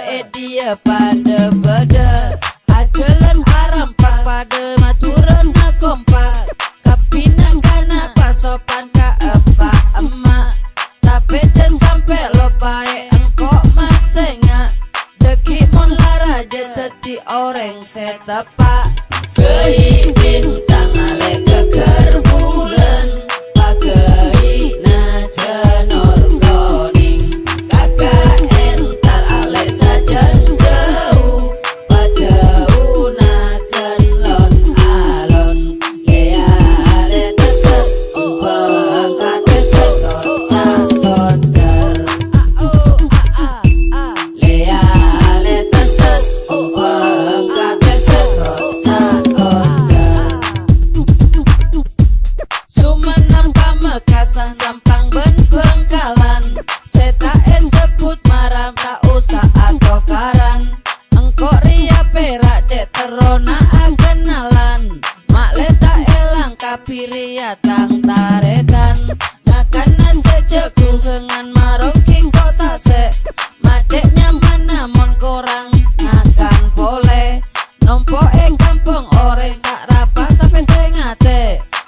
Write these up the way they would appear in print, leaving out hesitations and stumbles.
dia pada beda ajalan aram pak pada maturan ha kompak kapinang kana pasopan ka epak emak tapi jen sampai lopai engkau masenya deki mon lara jeteti orang setepak kei bintang ale keker bulan pakai na cenor koning kakak entar ale sajen jauh pajauh naken lon alon lea ale tetes pengkat tetes kota kocer lea ale tetes pengkat tetes kota kocer sumenang pamekasan sampang ben Bengkalan seta sebut maram tak usah atau karan engkau ria perak cek terona kenalan mak leta elang kapiria tang taretan ngakan nase cegung kengan marongking kota se macetnya mana mon korang ngakan boleh nompo kampung orang tak rapat tapi tengate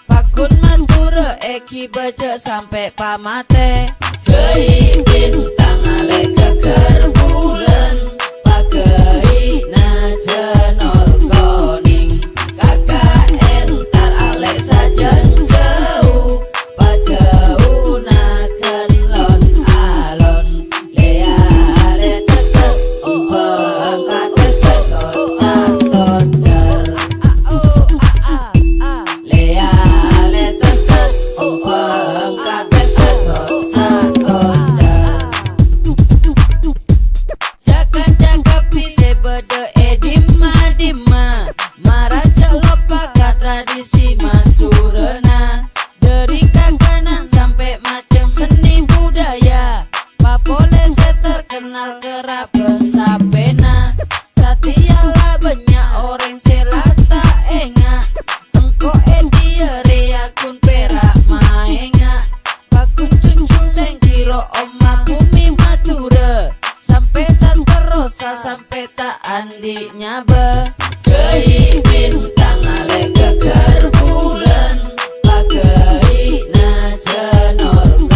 pakun mantura eki baca sampai pamate kei bintang ale keker bulan pakai na cenor koning kakak entar ale sajen jauh pajauh naken lon alon lea ale tetes pengkat tetes kota kocer lea ale tetes pengkat tetes kota kocer jaga-jaga pise bede edima maraja lopaga tradisi manturena dari kangenan sampai macam seni budaya papole se terkenal keraben sapena satialah banyak orang selata enga engko dia rea kun perak maenga pakun tunjung dan kiro oma bumi matura sampai santerosa sampai tak andi nyabe kei bintang ale keker bulan pakai na cenor